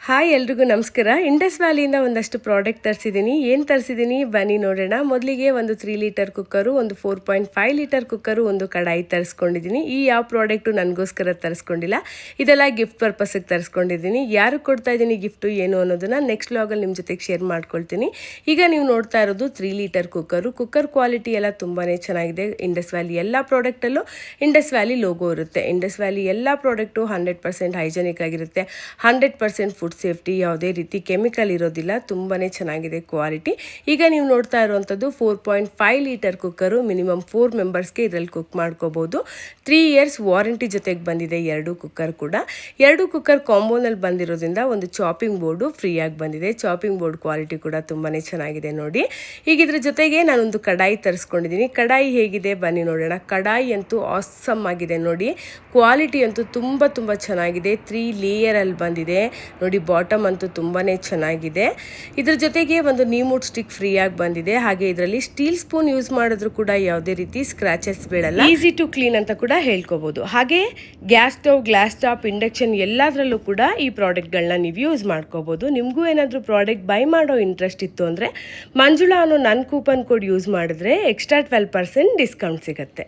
Hi ಎಲ್ರಿಗೂ ನಮಸ್ಕಾರ. Indus ವ್ಯಾಲಿಯಿಂದ ಒಂದಷ್ಟು ಪ್ರಾಡಕ್ಟ್ ತರಿಸಿದ್ದೀನಿ. ಏನು ತರಿಸಿದ್ದೀನಿ ಬನ್ನಿ ನೋಡೋಣ. ಮೊದಲಿಗೆ ಒಂದು 3 ಲೀಟರ್ ಕುಕ್ಕರು, ಒಂದು 4.5 ಲೀಟರ್ ಕುಕ್ಕರು, ಒಂದು ಕಡಾಯಿ ತರಿಸ್ಕೊಂಡಿದ್ದೀನಿ. ಈ ಯಾವ ಪ್ರಾಡಕ್ಟು ನನಗೋಸ್ಕರ ತರಿಸ್ಕೊಂಡಿಲ್ಲ, ಇದೆಲ್ಲ ಗಿಫ್ಟ್ ಪರ್ಪಸ್ಗೆ ತರಿಸ್ಕೊಂಡಿದ್ದೀನಿ. ಯಾರು ಕೊಡ್ತಾ ಇದ್ದೀನಿ ಗಿಫ್ಟು ಏನು ಅನ್ನೋದನ್ನು ನೆಕ್ಸ್ಟ್ ವ್ಲಾಗಲ್ಲಿ ನಿಮ್ಮ ಜೊತೆಗೆ ಶೇರ್ ಮಾಡ್ಕೊಳ್ತೀನಿ. ಈಗ ನೀವು ನೋಡ್ತಾ ಇರೋದು 3 ಲೀಟರ್ ಕುಕ್ಕರು. ಕುಕ್ಕರ್ ಕ್ವಾಲಿಟಿ ಎಲ್ಲ ತುಂಬಾ ಚೆನ್ನಾಗಿದೆ. ಇಂಡಸ್ ವ್ಯಾಲಿ ಎಲ್ಲ ಪ್ರಾಡಕ್ಟಲ್ಲೂ ಇಂಡಸ್ ವ್ಯಾಲಿ ಲೋಗೋ ಇರುತ್ತೆ. ಇಂಡಸ್ ವ್ಯಾಲಿ ಎಲ್ಲ ಪ್ರಾಡಕ್ಟು 100% ಹೈಜೆನಿಕ್ ಆಗಿರುತ್ತೆ. 100% ಫುಡ್ ಸೇಫ್ಟಿ, ಯಾವುದೇ ರೀತಿ ಕೆಮಿಕಲ್ ಇರೋದಿಲ್ಲ. ತುಂಬಾ ಚೆನ್ನಾಗಿದೆ ಕ್ವಾಲಿಟಿ. ಈಗ ನೀವು ನೋಡ್ತಾ ಇರುವಂಥದ್ದು 4.5 ಲೀಟರ್ ಕುಕ್ಕರು. ಮಿನಿಮಮ್ 4 ಮೆಂಬರ್ಸ್ಗೆ ಇದರಲ್ಲಿ ಕುಕ್ ಮಾಡ್ಕೋಬೋದು. 3 ಇಯರ್ಸ್ ವಾರಂಟಿ ಜೊತೆಗೆ ಬಂದಿದೆ ಎರಡು ಕುಕ್ಕರ್ ಕೂಡ. ಎರಡು ಕುಕ್ಕರ್ ಕಾಂಬೋನಲ್ಲಿ ಬಂದಿರೋದ್ರಿಂದ ಒಂದು ಚಾಪಿಂಗ್ ಬೋರ್ಡು ಫ್ರೀಯಾಗಿ ಬಂದಿದೆ. ಚಾಪಿಂಗ್ ಬೋರ್ಡ್ ಕ್ವಾಲಿಟಿ ಕೂಡ ತುಂಬಾ ಚೆನ್ನಾಗಿದೆ ನೋಡಿ. ಈಗ ಇದ್ರ ಜೊತೆಗೆ ನಾನೊಂದು ಕಡಾಯಿ ತರಿಸ್ಕೊಂಡಿದ್ದೀನಿ. ಕಡಾಯಿ ಹೇಗಿದೆ ಬನ್ನಿ ನೋಡೋಣ. ಕಡಾಯಿ ಅಂತೂ ಆಸಮ್ ಆಗಿದೆ ನೋಡಿ. ಕ್ವಾಲಿಟಿ ಅಂತೂ ತುಂಬ ಚೆನ್ನಾಗಿದೆ. 3 ಲೇಯರಲ್ಲಿ ಬಂದಿದೆ ನೋಡಿ. ಬಾಟಮ್ ಅಂತೂ ತುಂಬಾ ಚೆನ್ನಾಗಿದೆ. ಇದ್ರ ಜೊತೆಗೆ ಒಂದು ನೀಮೂಡ್ ಸ್ಟಿಕ್ ಫ್ರೀಯಾಗಿ ಬಂದಿದೆ. ಹಾಗೆ ಇದರಲ್ಲಿ ಸ್ಟೀಲ್ ಸ್ಪೂನ್ ಯೂಸ್ ಮಾಡಿದ್ರು ಕೂಡ ಯಾವುದೇ ರೀತಿ ಸ್ಕ್ರಾಚಸ್ ಬೀಳಲ್ಲ. ಈಸಿ ಟು ಕ್ಲೀನ್ ಅಂತ ಕೂಡ ಹೇಳ್ಕೋಬಹುದು. ಹಾಗೆ gas stove, glass top, induction ಎಲ್ಲದರಲ್ಲೂ ಕೂಡ ಈ ಪ್ರಾಡಕ್ಟ್ಗಳನ್ನ ನೀವು ಯೂಸ್ ಮಾಡ್ಕೋಬಹುದು. ನಿಮಗೂ ಏನಾದರೂ ಪ್ರಾಡಕ್ಟ್ ಬೈ ಮಾಡೋ ಇಂಟ್ರೆಸ್ಟ್ ಇತ್ತು ಅಂದರೆ ಮಂಜುಳಾ ಅನ್ನೋ ನನ್ನ ಕೂಪನ್ ಕೋಡ್ ಯೂಸ್ ಮಾಡಿದ್ರೆ ಎಕ್ಸ್ಟ್ರಾ 12% ಡಿಸ್ಕೌಂಟ್ ಸಿಗುತ್ತೆ.